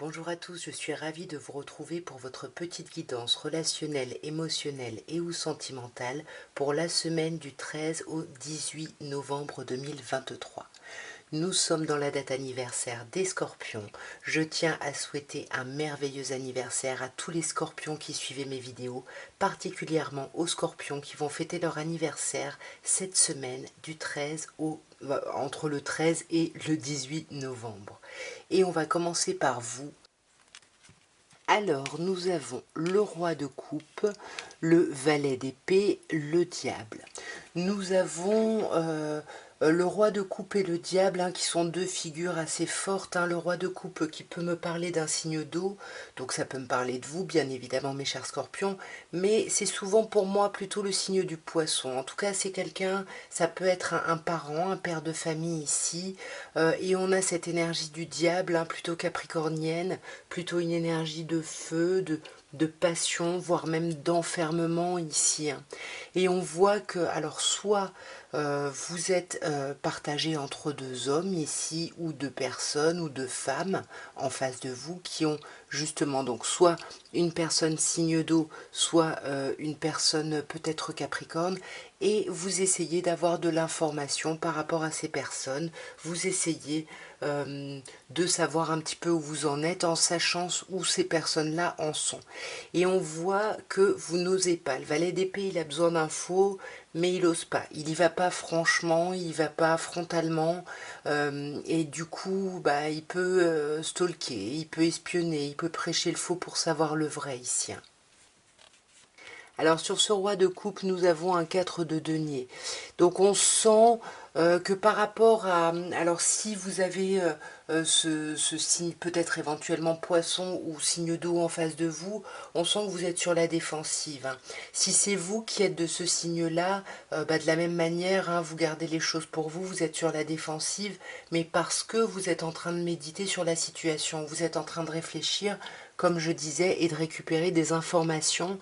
Bonjour à tous, je suis ravie de vous retrouver pour votre petite guidance relationnelle, émotionnelle et ou sentimentale pour la semaine du 13 au 18 novembre 2023. Nous sommes dans la date anniversaire des Scorpions. Je tiens à souhaiter un merveilleux anniversaire à tous les Scorpions qui suivaient mes vidéos, particulièrement aux Scorpions qui vont fêter leur anniversaire cette semaine du 13 entre le 13 et le 18 novembre. Et on va commencer par vous. Alors, nous avons le roi de coupe, le valet d'épée, le diable. Nous avons le roi de coupe et le diable, qui sont deux figures assez fortes. Le roi de coupe qui peut me parler d'un signe d'eau, donc ça peut me parler de vous, bien évidemment, mes chers scorpions, mais c'est souvent pour moi plutôt le signe du poisson. En tout cas, c'est quelqu'un, ça peut être un parent, un père de famille ici, et on a cette énergie du diable, plutôt capricornienne, plutôt une énergie de feu, de passion, voire même d'enfermement ici. Et on voit que, alors soit vous êtes partagé entre deux hommes ici, ou deux personnes, ou deux femmes en face de vous qui ont justement donc soit une personne signe d'eau, soit une personne peut-être capricorne, et vous essayez d'avoir de l'information par rapport à ces personnes, vous essayez de savoir un petit peu où vous en êtes en sachant où ces personnes-là en sont. Et on voit que vous n'osez pas. Le valet d'épée, il a besoin d'infos, mais il n'ose pas. Il y va pas franchement, il y va pas frontalement, et du coup, il peut stalker, il peut espionner, il peut prêcher le faux pour savoir le vrai ici. Alors sur ce roi de coupe, nous avons un 4 de denier. Donc on sent que par rapport à... Alors si vous avez ce signe peut-être éventuellement poisson ou signe d'eau en face de vous, on sent que vous êtes sur la défensive. Si c'est vous qui êtes de ce signe-là, de la même manière, vous gardez les choses pour vous, vous êtes sur la défensive, mais parce que vous êtes en train de méditer sur la situation, vous êtes en train de réfléchir, comme je disais, et de récupérer des informations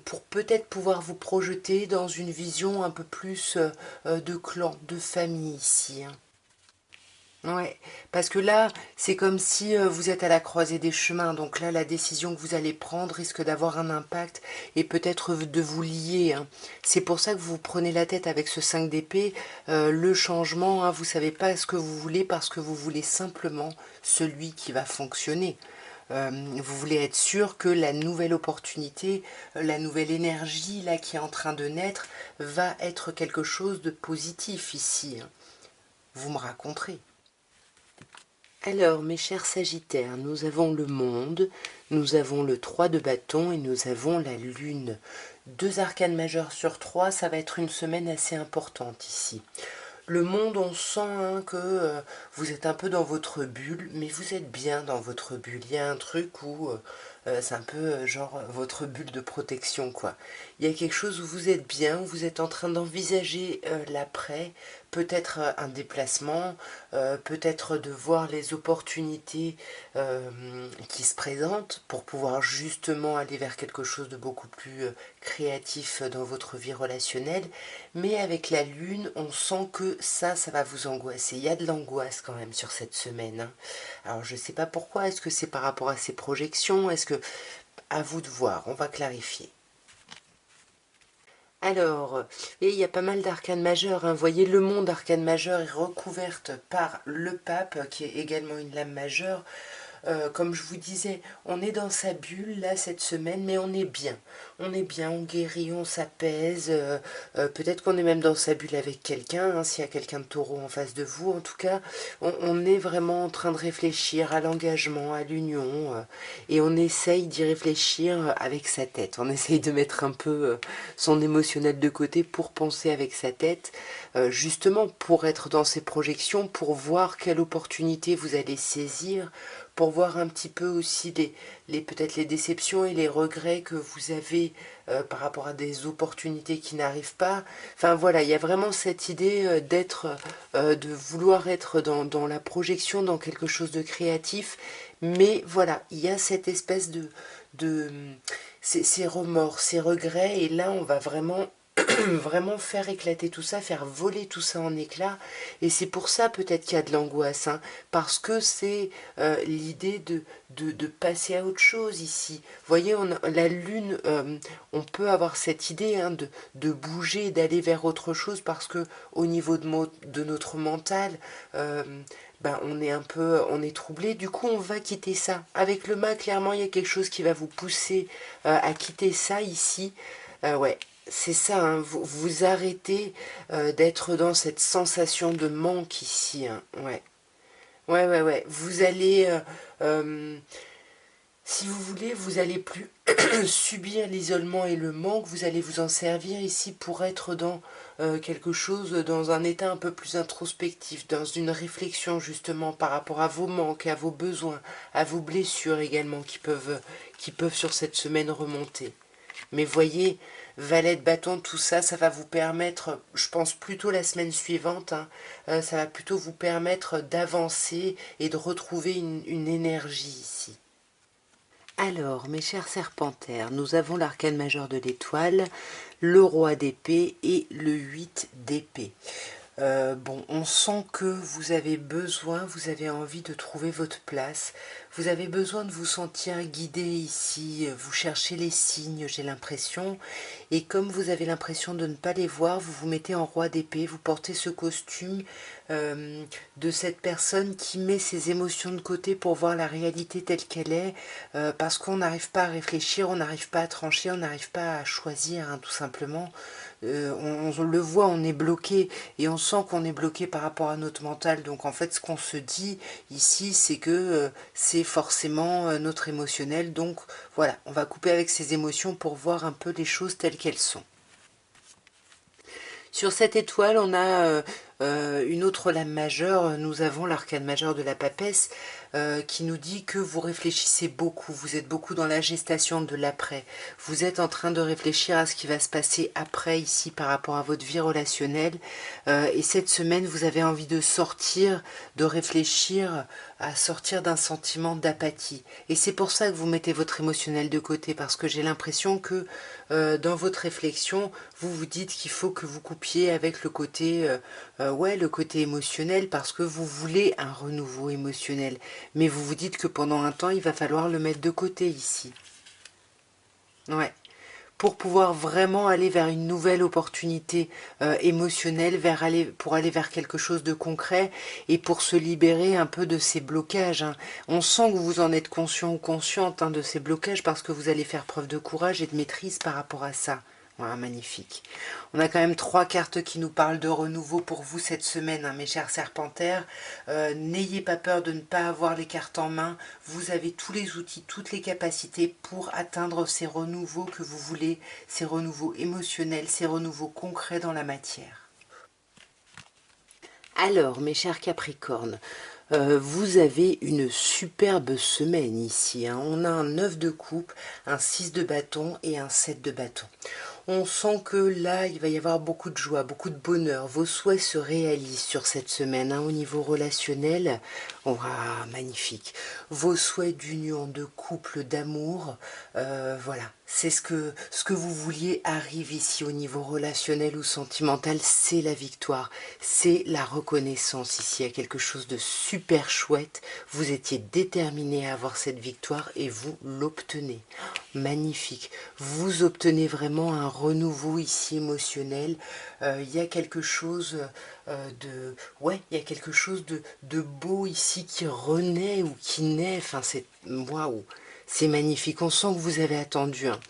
pour peut-être pouvoir vous projeter dans une vision un peu plus de clan, de famille ici. Ouais, parce que là, c'est comme si vous êtes à la croisée des chemins. Donc là, la décision que vous allez prendre risque d'avoir un impact et peut-être de vous lier. C'est pour ça que vous prenez la tête avec ce 5 d'épée. Le changement, vous savez pas ce que vous voulez parce que vous voulez simplement celui qui va fonctionner. Vous voulez être sûr que la nouvelle opportunité, la nouvelle énergie là qui est en train de naître va être quelque chose de positif ici. Vous me raconterez. Alors, mes chers Sagittaires, nous avons le monde, nous avons le 3 de bâton et nous avons la lune. Deux arcanes majeures sur 3, ça va être une semaine assez importante ici. Le monde, on sent que vous êtes un peu dans votre bulle, mais vous êtes bien dans votre bulle. Il y a un truc où c'est un peu genre votre bulle de protection, quoi. Il y a quelque chose où vous êtes bien, où vous êtes en train d'envisager l'après, peut-être un déplacement, peut-être de voir les opportunités qui se présentent pour pouvoir justement aller vers quelque chose de beaucoup plus créatif dans votre vie relationnelle. Mais avec la lune, on sent que ça va vous angoisser. Il y a de l'angoisse quand même sur cette semaine. Alors je ne sais pas pourquoi, est-ce que c'est par rapport à ces projections, est-ce que... À vous de voir, on va clarifier. Alors, et il y a pas mal d'arcanes majeures. Vous voyez, le monde arcane majeur est recouverte par le pape, qui est également une lame majeure. Comme je vous disais, on est dans sa bulle là cette semaine, mais on est bien. On est bien, on guérit, on s'apaise. Peut-être qu'on est même dans sa bulle avec quelqu'un, s'il y a quelqu'un de taureau en face de vous. En tout cas, on est vraiment en train de réfléchir à l'engagement, à l'union, et on essaye d'y réfléchir avec sa tête. On essaye de mettre un peu son émotionnel de côté pour penser avec sa tête, justement pour être dans ses projections, pour voir quelle opportunité vous allez saisir, pour voir un petit peu aussi peut-être les déceptions et les regrets que vous avez par rapport à des opportunités qui n'arrivent pas. Enfin voilà, il y a vraiment cette idée de vouloir être dans la projection, dans quelque chose de créatif, mais voilà, il y a cette espèce de ces remords, ces regrets, et là on va vraiment vraiment faire éclater tout ça, faire voler tout ça en éclats. Et c'est pour ça peut-être qu'il y a de l'angoisse, hein, parce que c'est l'idée de passer à autre chose ici. Vous voyez, la lune, on peut avoir cette idée, hein, de bouger, d'aller vers autre chose, parce que au niveau de notre mental, ben, on est troublé. Du coup, on va quitter ça. Avec le mât, clairement, il y a quelque chose qui va vous pousser à quitter ça ici. Ouais, c'est ça, hein, vous arrêtez d'être dans cette sensation de manque ici, hein, ouais. Ouais, ouais, ouais. Vous allez, si vous voulez, vous allez plus subir l'isolement et le manque, vous allez vous en servir ici pour être dans quelque chose, dans un état un peu plus introspectif, dans une réflexion justement par rapport à vos manques, à vos besoins, à vos blessures également qui peuvent sur cette semaine remonter. Mais voyez, valet de bâton, tout ça, ça va vous permettre, je pense plutôt la semaine suivante, hein, ça va plutôt vous permettre d'avancer et de retrouver une énergie ici. Alors, mes chers serpentaires, nous avons l'arcane majeur de l'étoile, le roi d'épée et le 8 d'épée. Bon, on sent que vous avez besoin, vous avez envie de trouver votre place, vous avez besoin de vous sentir guidé ici, vous cherchez les signes, j'ai l'impression, et comme vous avez l'impression de ne pas les voir, vous vous mettez en roi d'épée, vous portez ce costume de cette personne qui met ses émotions de côté pour voir la réalité telle qu'elle est, parce qu'on n'arrive pas à réfléchir, on n'arrive pas à trancher, on n'arrive pas à choisir, hein, tout simplement. On le voit, on est bloqué, et on sent qu'on est bloqué par rapport à notre mental. Donc en fait, ce qu'on se dit ici, c'est que c'est forcément notre émotionnel. Donc voilà, on va couper avec ces émotions pour voir un peu les choses telles qu'elles sont. Sur cette étoile, on a une autre lame majeure. Nous avons l'arcane majeur de la papesse qui nous dit que vous réfléchissez beaucoup. Vous êtes beaucoup dans la gestation de l'après. Vous êtes en train de réfléchir à ce qui va se passer après ici par rapport à votre vie relationnelle. Et cette semaine, vous avez envie de sortir, de réfléchir à sortir d'un sentiment d'apathie. Et c'est pour ça que vous mettez votre émotionnel de côté, parce que j'ai l'impression que dans votre réflexion, vous vous dites qu'il faut que vous coupiez avec le côté, ouais, le côté émotionnel, parce que vous voulez un renouveau émotionnel. Mais vous vous dites que pendant un temps, il va falloir le mettre de côté ici. Ouais. Pour pouvoir vraiment aller vers une nouvelle opportunité émotionnelle, pour aller vers quelque chose de concret et pour se libérer un peu de ces blocages, hein. On sent que vous en êtes conscient ou consciente, hein, de ces blocages, parce que vous allez faire preuve de courage et de maîtrise par rapport à ça. Voilà, magnifique. On a quand même 3 cartes qui nous parlent de renouveau pour vous cette semaine, hein, mes chers serpentaires. N'ayez pas peur de ne pas avoir les cartes en main. Vous avez tous les outils, toutes les capacités pour atteindre ces renouveaux que vous voulez, ces renouveaux émotionnels, ces renouveaux concrets dans la matière. Alors, mes chers Capricornes, vous avez une superbe semaine ici, hein. On a un 9 de coupe, un 6 de bâton et un 7 de bâton. On sent que là, il va y avoir beaucoup de joie, beaucoup de bonheur. Vos souhaits se réalisent sur cette semaine, hein, au niveau relationnel. Oh, ah, magnifique. Vos souhaits d'union, de couple, d'amour, voilà. C'est ce que vous vouliez arrive ici au niveau relationnel ou sentimental, c'est la victoire, c'est la reconnaissance ici, il y a quelque chose de super chouette, vous étiez déterminé à avoir cette victoire et vous l'obtenez. Magnifique, vous obtenez vraiment un renouveau ici émotionnel, il y a quelque chose ouais, il y a quelque chose de beau ici qui renaît ou qui naît, enfin c'est, waouh. C'est magnifique, on sent que vous avez attendu, hein.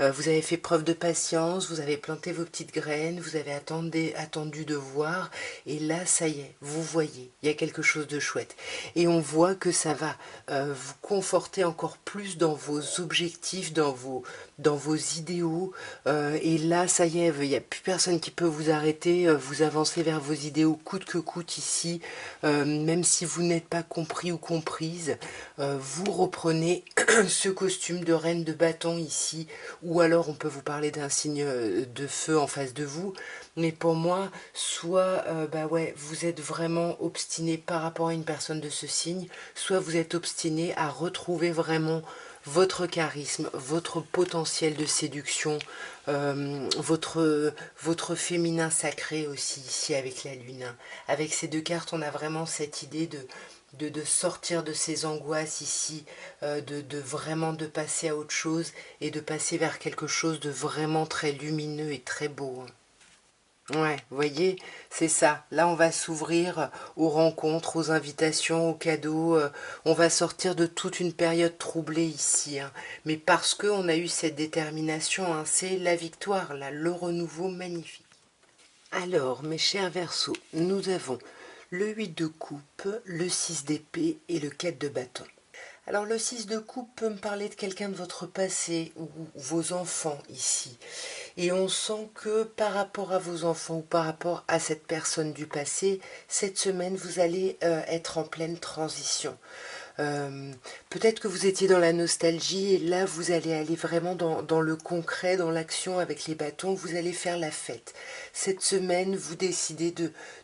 Vous avez fait preuve de patience, vous avez planté vos petites graines, vous avez attendu de voir, et là, ça y est, vous voyez, il y a quelque chose de chouette. Et on voit que ça va vous conforter encore plus dans vos objectifs, dans vos idéaux, et là, ça y est, il n'y a plus personne qui peut vous arrêter, vous avancez vers vos idéaux coûte que coûte ici, même si vous n'êtes pas compris ou comprise, vous reprenez ce costume de reine de bâton ici, ou alors on peut vous parler d'un signe de feu en face de vous, mais pour moi, soit bah ouais, vous êtes vraiment obstiné par rapport à une personne de ce signe, soit vous êtes obstiné à retrouver vraiment votre charisme, votre potentiel de séduction, votre féminin sacré aussi ici avec la lune. Avec ces deux cartes, on a vraiment cette idée de sortir de ces angoisses ici, de vraiment de passer à autre chose et de passer vers quelque chose de vraiment très lumineux et très beau. Ouais, vous voyez, c'est ça. Là, on va s'ouvrir aux rencontres, aux invitations, aux cadeaux. On va sortir de toute une période troublée ici, hein. Mais parce qu'on a eu cette détermination, hein, c'est la victoire, là, le renouveau magnifique. Alors, mes chers Verseaux, nous avons le 8 de coupe, le 6 d'épée et le 4 de bâton. Alors le 6 de coupe peut me parler de quelqu'un de votre passé ou vos enfants ici. Et on sent que par rapport à vos enfants ou par rapport à cette personne du passé, cette semaine vous allez être en pleine transition. Peut-être que vous étiez dans la nostalgie et là vous allez aller vraiment dans le concret, dans l'action avec les bâtons, vous allez faire la fête. Cette semaine vous décidez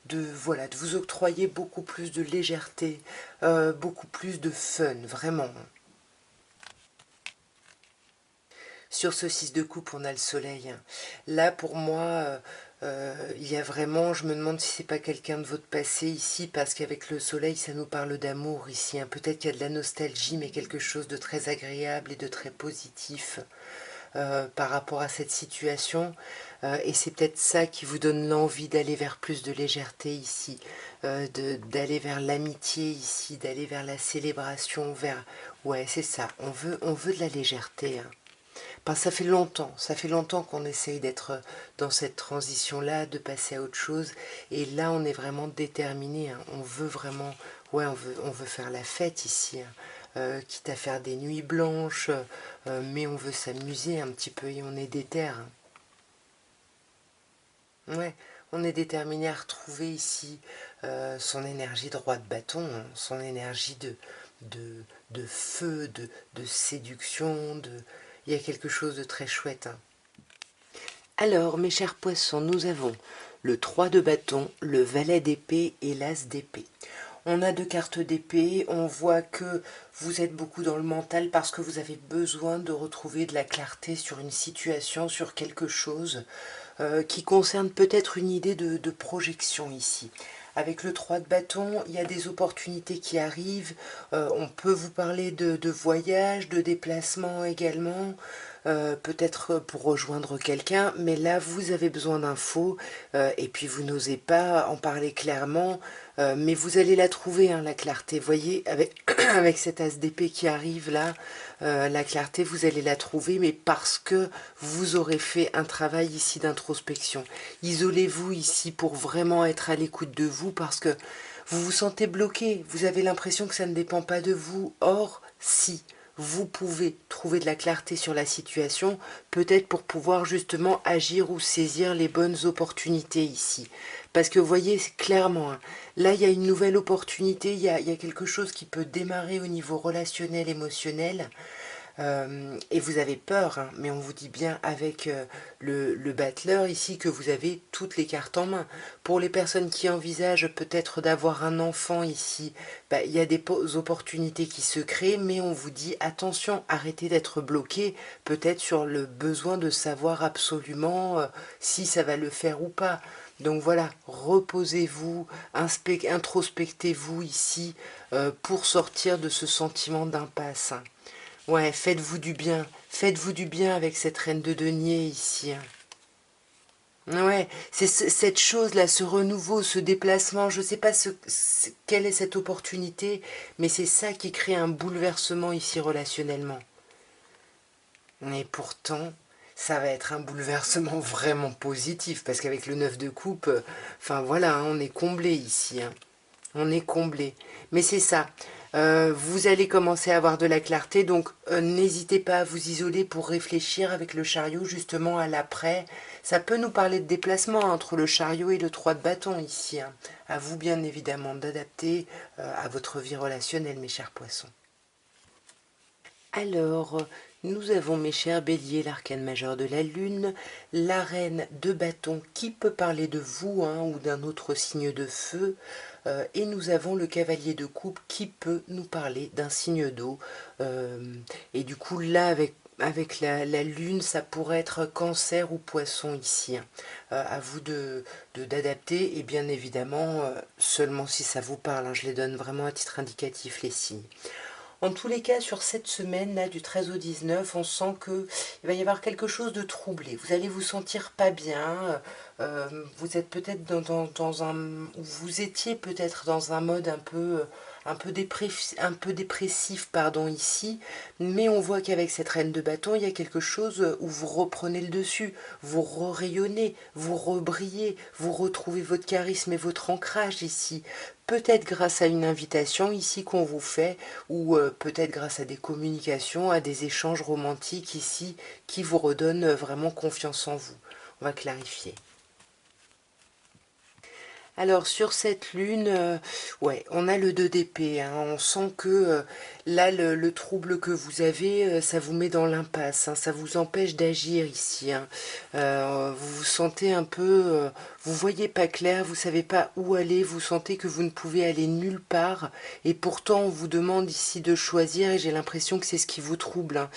voilà, de vous octroyer beaucoup plus de légèreté, beaucoup plus de fun, vraiment. Sur ce 6 de coupe, on a le soleil. Là, pour moi, il y a vraiment, je me demande si c'est pas quelqu'un de votre passé ici, parce qu'avec le soleil, ça nous parle d'amour ici, hein. Peut-être qu'il y a de la nostalgie, mais quelque chose de très agréable et de très positif par rapport à cette situation. Et c'est peut-être ça qui vous donne l'envie d'aller vers plus de légèreté ici, d'aller vers l'amitié ici, d'aller vers la célébration, vers... Ouais, c'est ça, on veut de la légèreté, hein. Ben, ça fait longtemps qu'on essaye d'être dans cette transition-là, de passer à autre chose. Et là, on est vraiment déterminé, hein. On veut vraiment, ouais, on veut faire la fête ici, hein. Quitte à faire des nuits blanches, mais on veut s'amuser un petit peu et on est déter, hein. Ouais, on est déterminé à retrouver ici son énergie droit de bâton, hein, son énergie de, de feu, de séduction, il y a quelque chose de très chouette, hein. Alors, mes chers poissons, nous avons le 3 de bâton, le valet d'épée et l'as d'épée. On a deux cartes d'épée, on voit que vous êtes beaucoup dans le mental parce que vous avez besoin de retrouver de la clarté sur une situation, sur quelque chose qui concerne peut-être une idée de projection ici. Avec le 3 de bâton, il y a des opportunités qui arrivent, on peut vous parler de voyage, de déplacement également, peut-être pour rejoindre quelqu'un, mais là vous avez besoin d'infos et puis vous n'osez pas en parler clairement, mais vous allez la trouver, hein, la clarté. Vous voyez, avec, avec cet as d'épée qui arrive là, la clarté vous allez la trouver, mais parce que vous aurez fait un travail ici d'introspection. Isolez-vous ici pour vraiment être à l'écoute de vous, parce que vous vous sentez bloqué, vous avez l'impression que ça ne dépend pas de vous. Or, si vous pouvez trouver de la clarté sur la situation, peut-être pour pouvoir justement agir ou saisir les bonnes opportunités ici. Parce que vous voyez clairement, hein, là il y a une nouvelle opportunité, il y a quelque chose qui peut démarrer au niveau relationnel, émotionnel. Et vous avez peur, hein, mais on vous dit bien avec le battleur ici que vous avez toutes les cartes en main. Pour les personnes qui envisagent peut-être d'avoir un enfant ici, bah, il y a des opportunités qui se créent, mais on vous dit attention, arrêtez d'être bloqué, peut-être sur le besoin de savoir absolument si ça va le faire ou pas. Donc voilà, reposez-vous, introspectez-vous ici pour sortir de ce sentiment d'impasse. Ouais, faites-vous du bien avec cette reine de denier ici, hein. Ouais, c'est cette chose-là, ce renouveau, ce déplacement, je ne sais pas quelle est cette opportunité, mais c'est ça qui crée un bouleversement ici relationnellement. Et pourtant, ça va être un bouleversement vraiment positif, parce qu'avec le 9 de coupe, enfin voilà, hein, on est comblé ici, hein. On est comblé. Mais c'est ça. Vous allez commencer à avoir de la clarté, donc n'hésitez pas à vous isoler pour réfléchir avec le chariot justement à l'après. Ça peut nous parler de déplacement entre le chariot et le 3 de bâton ici, hein. À vous bien évidemment d'adapter à votre vie relationnelle, mes chers poissons. Alors, nous avons, mes chers béliers, l'arcane majeur de la lune, la reine de bâton qui peut parler de vous, hein, ou d'un autre signe de feu, et nous avons le cavalier de coupe qui peut nous parler d'un signe d'eau. Et du coup, là, avec la lune, ça pourrait être cancer ou poisson ici, hein. À vous d'adapter, et bien évidemment, seulement si ça vous parle, hein, je les donne vraiment à titre indicatif, les signes. En tous les cas, sur cette semaine-là, du 13 au 19, on sent qu'il va y avoir quelque chose de troublé. Vous allez vous sentir pas bien. Vous êtes peut-être vous étiez peut-être dans un mode un peu dépressif, pardon, ici. Mais on voit qu'avec cette reine de bâton, il y a quelque chose où vous reprenez le dessus. Vous rayonnez, vous rebrillez, vous retrouvez votre charisme et votre ancrage ici. Peut-être grâce à une invitation ici qu'on vous fait, ou peut-être grâce à des communications, à des échanges romantiques ici, qui vous redonnent vraiment confiance en vous. On va clarifier. Alors sur cette lune, ouais, on a le 2 d'épée, hein. On sent que là, le trouble que vous avez, ça vous met dans l'impasse, hein. Ça vous empêche d'agir ici, hein. Vous vous sentez un peu, vous voyez pas clair, vous savez pas où aller, vous sentez que vous ne pouvez aller nulle part, et pourtant on vous demande ici de choisir, et j'ai l'impression que c'est ce qui vous trouble, hein.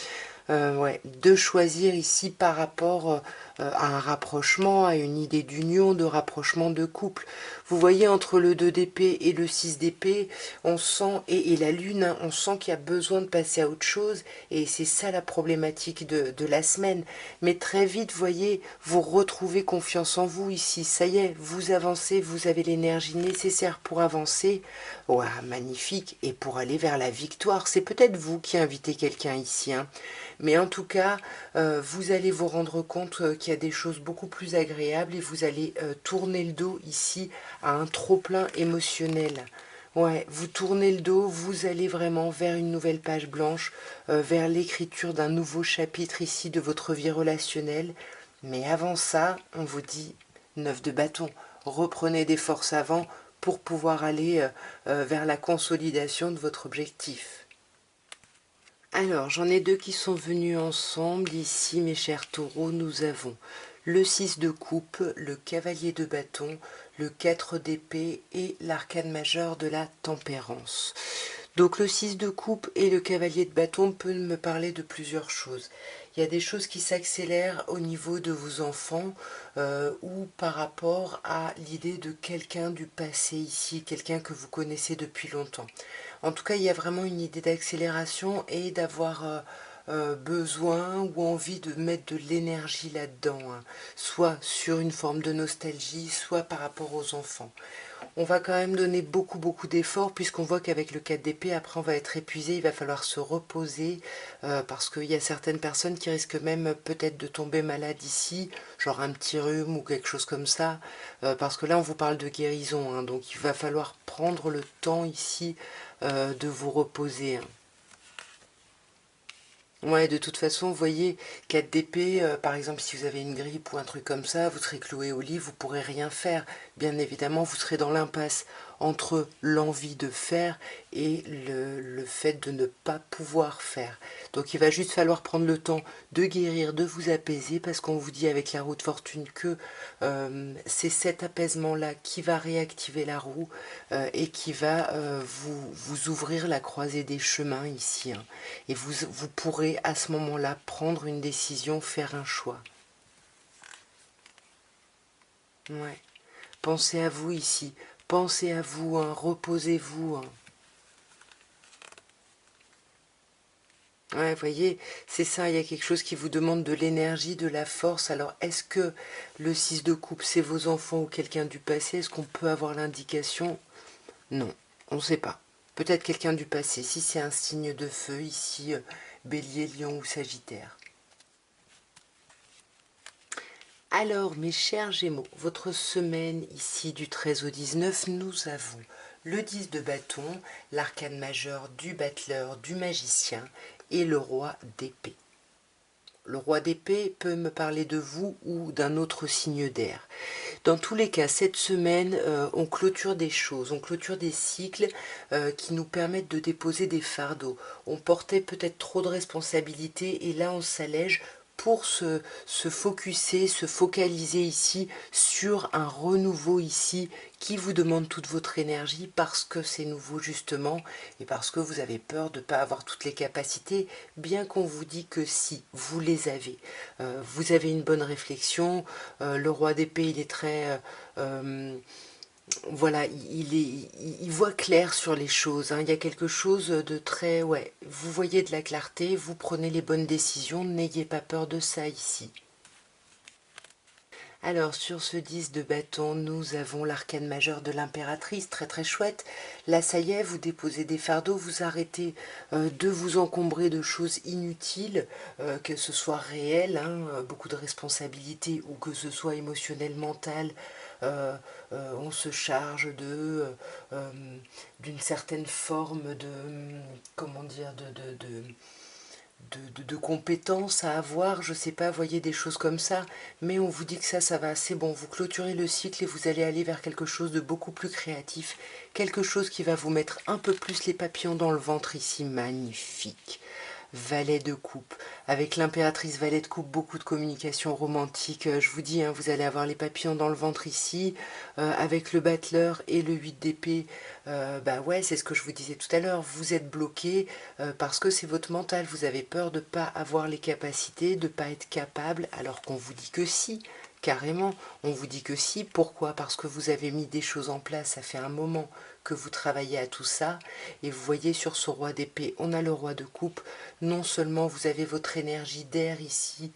Ouais, de choisir ici par rapport à un rapprochement, à une idée d'union, de rapprochement de couple. Vous voyez, entre le 2 d'épée et le 6 d'épée, on sent, et la lune, hein, on sent qu'il y a besoin de passer à autre chose, et c'est ça la problématique de la semaine. Mais très vite, vous voyez, vous retrouvez confiance en vous ici, ça y est, vous avancez, vous avez l'énergie nécessaire pour avancer. Ouah, magnifique, et pour aller vers la victoire. C'est peut-être vous qui invitez quelqu'un ici, hein. Mais en tout cas, vous allez vous rendre compte qu'il y a des choses beaucoup plus agréables, et vous allez tourner le dos ici à un trop-plein émotionnel. Ouais, vous tournez le dos, vous allez vraiment vers une nouvelle page blanche, vers l'écriture d'un nouveau chapitre ici de votre vie relationnelle. Mais avant ça, on vous dit 9 de bâton. Reprenez des forces avant pour pouvoir aller vers la consolidation de votre objectif. Alors, j'en ai deux qui sont venus ensemble. Ici, mes chers taureaux, nous avons le 6 de coupe, le cavalier de bâton, le 4 d'épée et l'arcane majeur de la tempérance. Donc le 6 de coupe et le cavalier de bâton peuvent me parler de plusieurs choses. Il y a des choses qui s'accélèrent au niveau de vos enfants ou par rapport à l'idée de quelqu'un du passé ici, quelqu'un que vous connaissez depuis longtemps. En tout cas, il y a vraiment une idée d'accélération et d'avoir besoin ou envie de mettre de l'énergie là-dedans, hein. Soit sur une forme de nostalgie, soit par rapport aux enfants. On va quand même donner beaucoup d'efforts, puisqu'on voit qu'avec le 4 d'épée, après on va être épuisé, il va falloir se reposer, parce qu'il y a certaines personnes qui risquent même peut-être de tomber malades ici, genre un petit rhume ou quelque chose comme ça, parce que là on vous parle de guérison, hein. Donc il va falloir prendre le temps ici de vous reposer, hein. Ouais, de toute façon, vous voyez, 4 d'épée, par exemple, si vous avez une grippe ou un truc comme ça, vous serez cloué au lit, vous pourrez rien faire. Bien évidemment, vous serez dans l'impasse entre l'envie de faire et le fait de ne pas pouvoir faire. Donc il va juste falloir prendre le temps de guérir, de vous apaiser, parce qu'on vous dit avec la roue de fortune que c'est cet apaisement-là qui va réactiver la roue et qui va vous ouvrir la croisée des chemins ici, hein. Et vous pourrez à ce moment-là prendre une décision, faire un choix. Ouais. Pensez à vous ici, pensez à vous, hein, reposez-vous, hein. Ouais, vous voyez, c'est ça, il y a quelque chose qui vous demande de l'énergie, de la force. Alors, est-ce que le 6 de coupe, c'est vos enfants ou quelqu'un du passé? Est-ce qu'on peut avoir l'indication? Non, on ne sait pas. Peut-être quelqu'un du passé, si c'est un signe de feu, ici, bélier, lion ou sagittaire. Alors, mes chers Gémeaux, votre semaine ici du 13 au 19, nous avons le 10 de bâton, l'arcane majeur du battleur, du magicien et le roi d'épée. Le roi d'épée peut me parler de vous ou d'un autre signe d'air. Dans tous les cas, cette semaine, on clôture des choses, on clôture des cycles qui nous permettent de déposer des fardeaux. On portait peut-être trop de responsabilités et là on s'allège pour se focuser, se focaliser ici sur un renouveau ici qui vous demande toute votre énergie parce que c'est nouveau justement et parce que vous avez peur de ne pas avoir toutes les capacités, bien qu'on vous dit que si, vous les avez. Vous avez une bonne réflexion, le roi d'épée il est très... voilà, il voit clair sur les choses, hein. Il y a quelque chose de très... Ouais, vous voyez de la clarté, vous prenez les bonnes décisions, n'ayez pas peur de ça ici. Alors sur ce 10 de bâton, nous avons l'arcane majeur de l'impératrice, très très chouette. Là ça y est, vous déposez des fardeaux, vous arrêtez de vous encombrer de choses inutiles, que ce soit réel, hein, beaucoup de responsabilités, ou que ce soit émotionnel, mental. On se charge d'une certaine forme de, comment dire, de compétences à avoir, je sais pas, voyez des choses comme ça, mais on vous dit que ça va, c'est bon, vous clôturez le cycle et vous allez aller vers quelque chose de beaucoup plus créatif, quelque chose qui va vous mettre un peu plus les papillons dans le ventre ici, magnifique. Valet de coupe, avec l'impératrice valet de coupe, beaucoup de communication romantique, je vous dis, hein, vous allez avoir les papillons dans le ventre ici, avec le battleur et le 8 d'épée, bah ouais, c'est ce que je vous disais tout à l'heure, vous êtes bloqué parce que c'est votre mental, vous avez peur de ne pas avoir les capacités, de ne pas être capable, alors qu'on vous dit que si, carrément, on vous dit que si, pourquoi? Parce que vous avez mis des choses en place, ça fait un moment que vous travaillez à tout ça, et vous voyez sur ce roi d'épée, on a le roi de coupe, non seulement vous avez votre énergie d'air ici,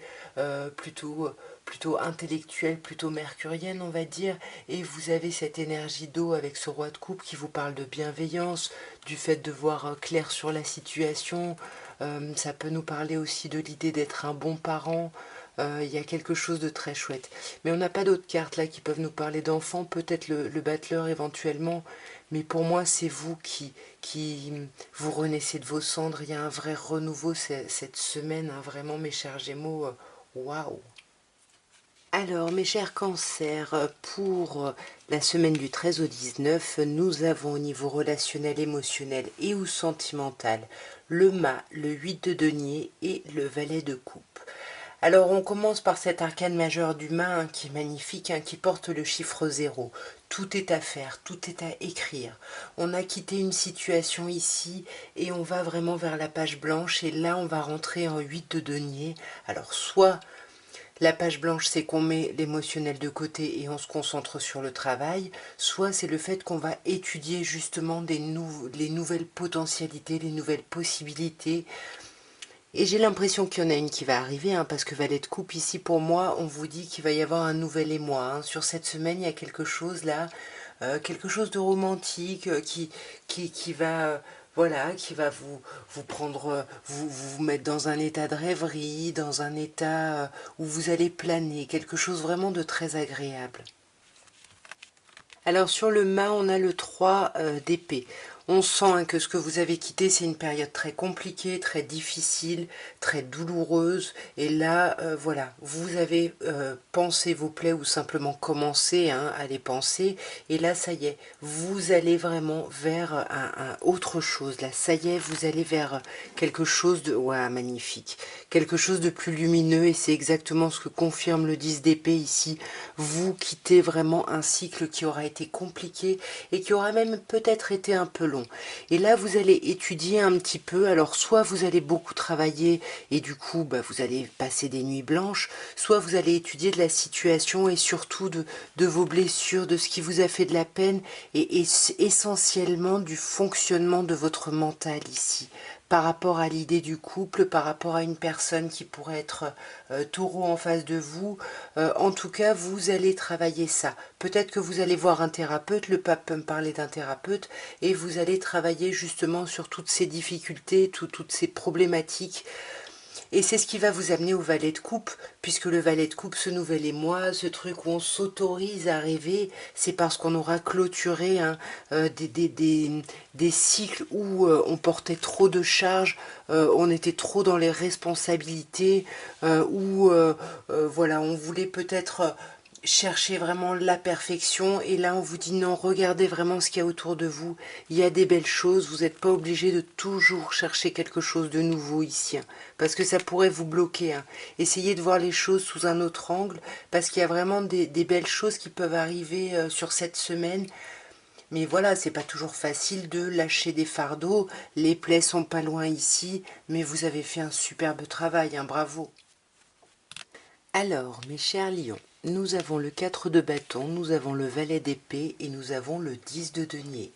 plutôt intellectuelle, plutôt mercurienne on va dire, et vous avez cette énergie d'eau avec ce roi de coupe qui vous parle de bienveillance, du fait de voir clair sur la situation, ça peut nous parler aussi de l'idée d'être un bon parent. Il y a quelque chose de très chouette. Mais on n'a pas d'autres cartes là qui peuvent nous parler d'enfants, peut-être le battleur éventuellement, mais pour moi c'est vous qui vous renaissez de vos cendres, il y a un vrai renouveau cette semaine, hein, vraiment mes chers Gémeaux, waouh! Alors mes chers cancers, pour la semaine du 13 au 19, nous avons au niveau relationnel, émotionnel et ou sentimental le mât, le 8 de denier et le valet de coupe. Alors on commence par cet arcane majeur du mât, hein, qui est magnifique, hein, qui porte le chiffre 0. Tout est à faire, tout est à écrire. On a quitté une situation ici et on va vraiment vers la page blanche et là on va rentrer en 8 de denier. Alors soit la page blanche, c'est qu'on met l'émotionnel de côté et on se concentre sur le travail, soit c'est le fait qu'on va étudier justement les nouvelles potentialités, les nouvelles possibilités. Et j'ai l'impression qu'il y en a une qui va arriver, hein, parce que valet de coupe, ici pour moi, on vous dit qu'il va y avoir un nouvel émoi, hein. Sur cette semaine, il y a quelque chose là, quelque chose de romantique qui va... voilà, qui va vous prendre, vous mettre dans un état de rêverie, dans un état où vous allez planer, quelque chose vraiment de très agréable. Alors sur le mât, on a le 3 d'épée. On sent, hein, que ce que vous avez quitté, c'est une période très compliquée, très difficile, très douloureuse. Et là, voilà, vous avez pensé vos plaies ou simplement commencé, hein, à les penser. Et là, ça y est, vous allez vraiment vers autre chose. Là, ça y est, vous allez vers quelque chose de... Ouais, magnifique. Quelque chose de plus lumineux. Et c'est exactement ce que confirme le 10 d'épée ici. Vous quittez vraiment un cycle qui aura été compliqué et qui aura même peut-être été un peu long. Et là, vous allez étudier un petit peu. Alors, soit vous allez beaucoup travailler et du coup, bah, vous allez passer des nuits blanches, soit vous allez étudier de la situation et surtout de vos blessures, de ce qui vous a fait de la peine et essentiellement du fonctionnement de votre mental ici, par rapport à l'idée du couple, par rapport à une personne qui pourrait être taureau en face de vous. En tout cas, vous allez travailler ça. Peut-être que vous allez voir un thérapeute, le pape peut me parler d'un thérapeute, et vous allez travailler justement sur toutes ces difficultés, toutes ces problématiques. Et c'est ce qui va vous amener au valet de coupe, puisque le valet de coupe, ce nouvel émoi, ce truc où on s'autorise à rêver, c'est parce qu'on aura clôturé, hein, des cycles où on portait trop de charges, on était trop dans les responsabilités, où voilà, on voulait peut-être cherchez vraiment la perfection et là on vous dit non, regardez vraiment ce qu'il y a autour de vous, il y a des belles choses, vous n'êtes pas obligé de toujours chercher quelque chose de nouveau ici, hein, parce que ça pourrait vous bloquer, hein. Essayez de voir les choses sous un autre angle, parce qu'il y a vraiment des belles choses qui peuvent arriver sur cette semaine. Mais voilà, c'est pas toujours facile de lâcher des fardeaux, les plaies sont pas loin ici, mais vous avez fait un superbe travail, hein, bravo. Alors, mes chers lions, nous avons le 4 de bâton, nous avons le valet d'épée et nous avons le 10 de denier.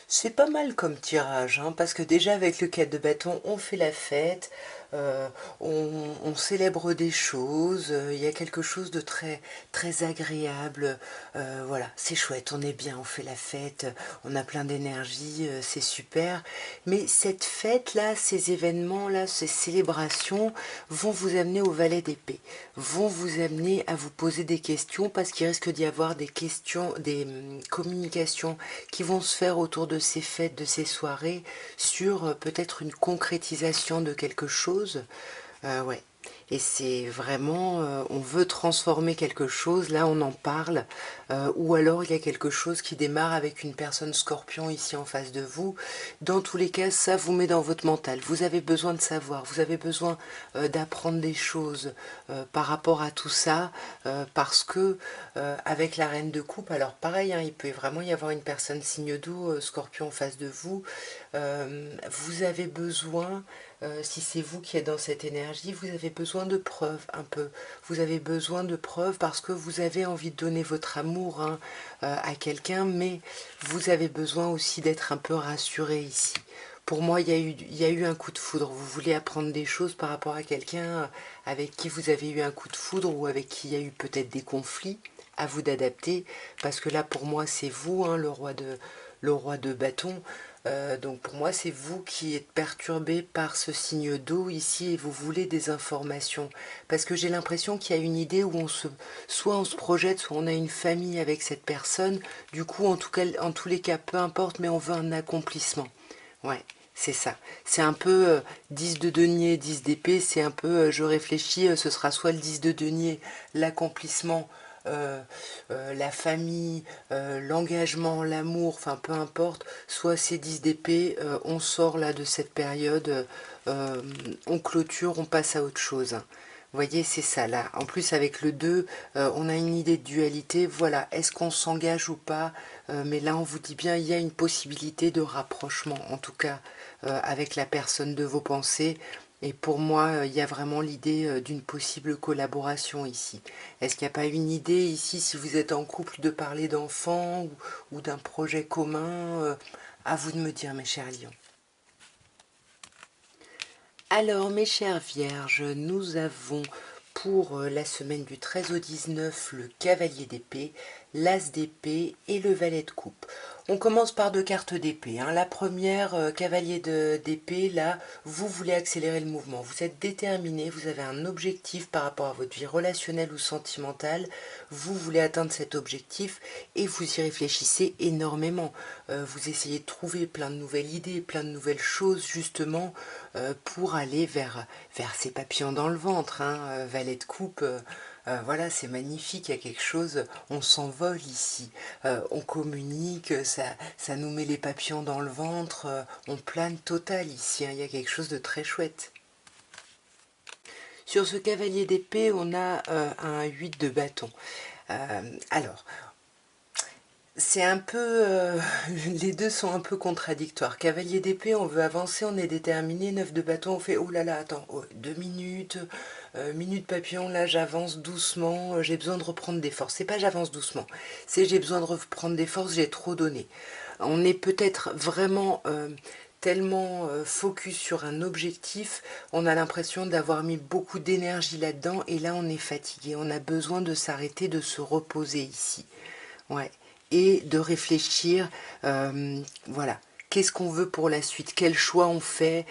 C'est pas mal comme tirage, hein, parce que déjà avec le 4 de bâton, on fait la fête, euh, on célèbre des choses, il y a quelque chose de très, très agréable, voilà, c'est chouette, on est bien, on fait la fête, on a plein d'énergie, c'est super. Mais cette fête-là, ces événements-là, ces célébrations vont vous amener au valet d'épée, vont vous amener à vous poser des questions, parce qu'il risque d'y avoir des questions, des communications qui vont se faire autour de ces fêtes, de ces soirées, sur peut-être une concrétisation de quelque chose. Ouais. Et c'est vraiment, on veut transformer quelque chose, là on en parle, ou alors il y a quelque chose qui démarre avec une personne scorpion ici en face de vous. Dans tous les cas, ça vous met dans votre mental. Vous avez besoin de savoir, vous avez besoin d'apprendre des choses par rapport à tout ça, parce que avec la reine de coupe, alors pareil, hein, il peut vraiment y avoir une personne signe d'eau, scorpion en face de vous, vous avez besoin, si c'est vous qui êtes dans cette énergie, vous avez besoin de preuves un peu. Vous avez besoin de preuves parce que vous avez envie de donner votre amour, hein, à quelqu'un, mais vous avez besoin aussi d'être un peu rassuré ici. Pour moi, il y a eu un coup de foudre. Vous voulez apprendre des choses par rapport à quelqu'un avec qui vous avez eu un coup de foudre ou avec qui il y a eu peut-être des conflits. À vous d'adapter, parce que là, pour moi, c'est vous, hein, le roi de bâton. Donc pour moi, c'est vous qui êtes perturbé par ce signe d'eau ici et vous voulez des informations. Parce que j'ai l'impression qu'il y a une idée où soit on se projette, soit on a une famille avec cette personne. Du coup, en tout cas, en tous les cas, peu importe, mais on veut un accomplissement. Ouais, c'est ça. C'est un peu 10 de denier, 10 d'épée, c'est un peu, je réfléchis, ce sera soit le 10 de denier, l'accomplissement, la famille, l'engagement, l'amour, enfin peu importe, soit c'est 10 d'épée, on sort là de cette période, on clôture, on passe à autre chose, hein. Vous voyez, c'est ça là. En plus, avec le 2, on a une idée de dualité. Voilà, est-ce qu'on s'engage ou pas? Mais là, on vous dit bien, il y a une possibilité de rapprochement, en tout cas, avec la personne de vos pensées. Et pour moi, il y a vraiment l'idée d'une possible collaboration ici. Est-ce qu'il n'y a pas une idée ici, si vous êtes en couple, de parler d'enfants ou d'un projet commun? À vous de me dire, mes chers lions. Alors, mes chères vierges, nous avons pour la semaine du 13 au 19 le cavalier d'épée, l'as d'épée et le valet de coupe. On commence par deux cartes d'épée, hein. La première, cavalier d'épée, là, vous voulez accélérer le mouvement. Vous êtes déterminé, vous avez un objectif par rapport à votre vie relationnelle ou sentimentale. Vous voulez atteindre cet objectif et vous y réfléchissez énormément. Vous essayez de trouver plein de nouvelles idées, plein de nouvelles choses, justement, pour aller vers ces papillons dans le ventre, hein, valet de coupe. Voilà, c'est magnifique, il y a quelque chose, on s'envole ici, on communique, ça nous met les papillons dans le ventre, on plane total ici, hein, il y a quelque chose de très chouette. Sur ce cavalier d'épée, on a un 8 de bâton. Alors, c'est un peu... les deux sont un peu contradictoires. Cavalier d'épée, on veut avancer, on est déterminé. 9 de bâton, on fait, oh là là, attends, oh, 2 minutes, minute papillon, là j'avance doucement, j'ai besoin de reprendre des forces. C'est pas j'avance doucement, c'est j'ai besoin de reprendre des forces, j'ai trop donné. On est peut-être vraiment tellement focus sur un objectif, on a l'impression d'avoir mis beaucoup d'énergie là-dedans, et là on est fatigué, on a besoin de s'arrêter, de se reposer ici. Ouais. Et de réfléchir, voilà, qu'est-ce qu'on veut pour la suite, quel choix on fait,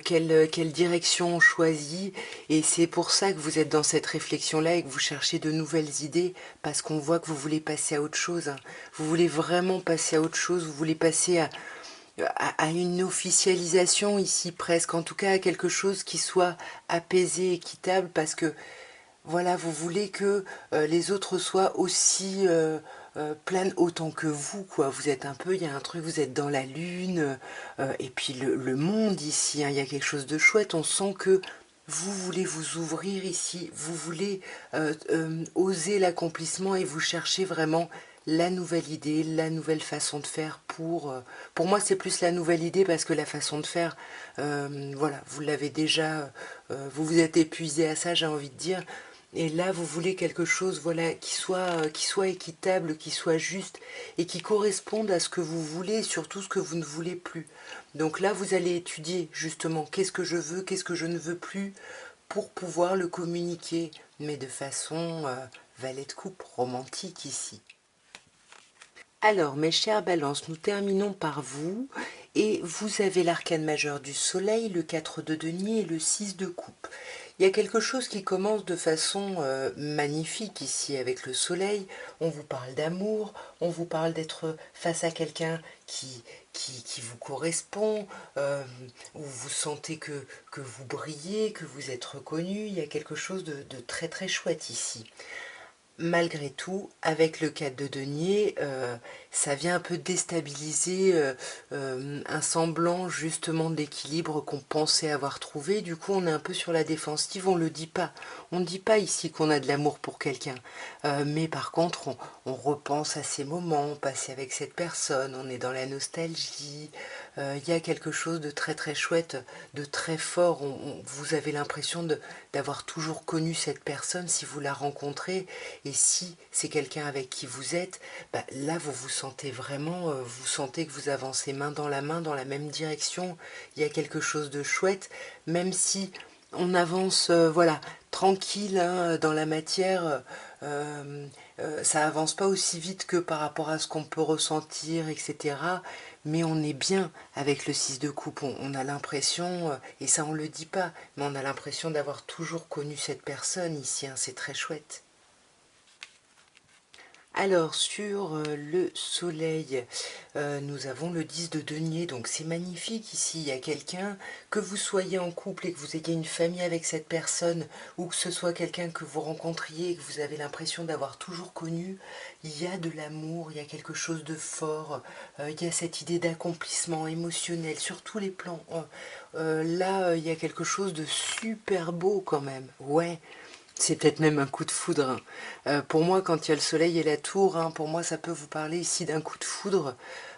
quelle direction on choisit. Et c'est pour ça que vous êtes dans cette réflexion-là et que vous cherchez de nouvelles idées, parce qu'on voit que vous voulez passer à autre chose, hein. Vous voulez vraiment passer à autre chose, vous voulez passer à une officialisation ici presque, en tout cas à quelque chose qui soit apaisé, équitable, parce que voilà, vous voulez que les autres soient aussi planent autant que vous, quoi. Vous êtes un peu, il y a un truc, vous êtes dans la lune, et puis le monde ici, hein, il y a quelque chose de chouette. On sent que vous voulez vous ouvrir ici, vous voulez oser l'accomplissement et vous cherchez vraiment la nouvelle idée, la nouvelle façon de faire pour moi c'est plus la nouvelle idée parce que la façon de faire, voilà, vous l'avez déjà, vous vous êtes épuisé à ça, j'ai envie de dire, et là vous voulez quelque chose, voilà, qui soit équitable, qui soit juste et qui corresponde à ce que vous voulez, surtout ce que vous ne voulez plus. Donc là vous allez étudier justement qu'est-ce que je veux, qu'est-ce que je ne veux plus pour pouvoir le communiquer, mais de façon valet de coupe romantique ici. Alors, mes chers balances, nous terminons par vous, et vous avez l'arcane majeur du soleil, le 4 de denier et le 6 de coupe. Il y a quelque chose qui commence de façon magnifique ici avec le soleil. On vous parle d'amour, on vous parle d'être face à quelqu'un qui vous correspond, où vous sentez que vous brillez, que vous êtes reconnu. Il y a quelque chose de très très chouette ici. Malgré tout, avec le 4 de denier, ça vient un peu déstabiliser un semblant justement d'équilibre qu'on pensait avoir trouvé. Du coup, on est un peu sur la défensive, on ne le dit pas. On ne dit pas ici qu'on a de l'amour pour quelqu'un. Mais par contre, on repense à ces moments passés avec cette personne, on est dans la nostalgie. Il y a quelque chose de très très chouette, de très fort. Vous avez l'impression d'avoir toujours connu cette personne si vous la rencontrez. Et si c'est quelqu'un avec qui vous êtes, bah, là vous vous sentez vraiment, vous sentez que vous avancez main dans la même direction. Il y a quelque chose de chouette, même si on avance, voilà, tranquille hein, dans la matière. Ça avance pas aussi vite que par rapport à ce qu'on peut ressentir, etc. Mais on est bien avec le 6 de coupe. On a l'impression, et ça on le dit pas, mais on a l'impression d'avoir toujours connu cette personne ici. Hein, c'est très chouette. Alors sur le soleil, nous avons le 10 de denier, donc c'est magnifique ici, il y a quelqu'un, que vous soyez en couple et que vous ayez une famille avec cette personne, ou que ce soit quelqu'un que vous rencontriez et que vous avez l'impression d'avoir toujours connu, il y a de l'amour, il y a quelque chose de fort, il y a cette idée d'accomplissement émotionnel sur tous les plans. Là, il y a quelque chose de super beau quand même, ouais. C'est peut-être même un coup de foudre. Hein. Pour moi, quand il y a le soleil et la tour, hein, pour moi, ça peut vous parler ici d'un coup de foudre.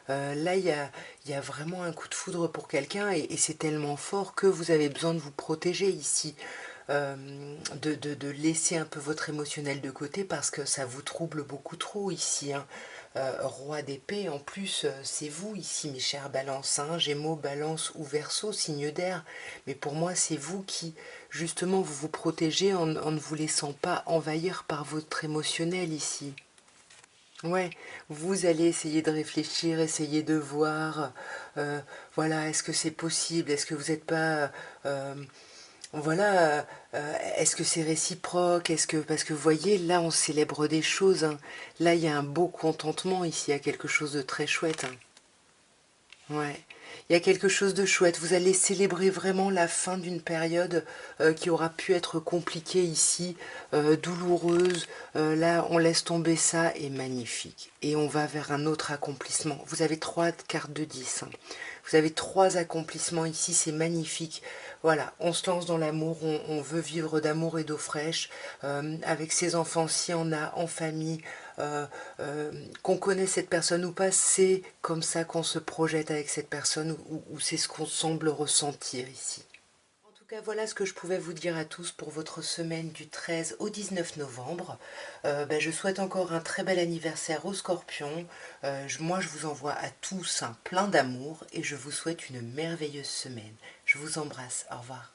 Là, il y a vraiment un coup de foudre pour quelqu'un et c'est tellement fort que vous avez besoin de vous protéger ici. De laisser un peu votre émotionnel de côté parce que ça vous trouble beaucoup trop ici. Hein. Roi d'épée, en plus, c'est vous ici, mes chers balances, hein, Gémeaux, balance ou verseau, signe d'air. Mais pour moi, c'est vous qui, justement, vous vous protégez en ne vous laissant pas envahir par votre émotionnel ici. Ouais, vous allez essayer de réfléchir, essayer de voir, voilà, est-ce que c'est possible, est-ce que vous n'êtes pas, voilà, est-ce que c'est réciproque, est-ce que, parce que vous voyez, là on célèbre des choses, hein. Là il y a un beau contentement ici, il y a quelque chose de très chouette. Hein. Ouais. Il y a quelque chose de chouette. Vous allez célébrer vraiment la fin d'une période qui aura pu être compliquée ici, douloureuse. Là, on laisse tomber ça et magnifique. Et on va vers un autre accomplissement. Vous avez 3 cartes de 10. Hein. Vous avez 3 accomplissements ici, c'est magnifique. Voilà, on se lance dans l'amour, on veut vivre d'amour et d'eau fraîche, avec ses enfants, si on a, en famille, euh, euh, qu'on connaît cette personne ou pas, c'est comme ça qu'on se projette avec cette personne ou c'est ce qu'on semble ressentir ici. En tout cas, voilà ce que je pouvais vous dire à tous pour votre semaine du 13 au 19 novembre. Je souhaite encore un très bel anniversaire aux scorpions. Moi, je vous envoie à tous un plein d'amour et je vous souhaite une merveilleuse semaine. Je vous embrasse. Au revoir.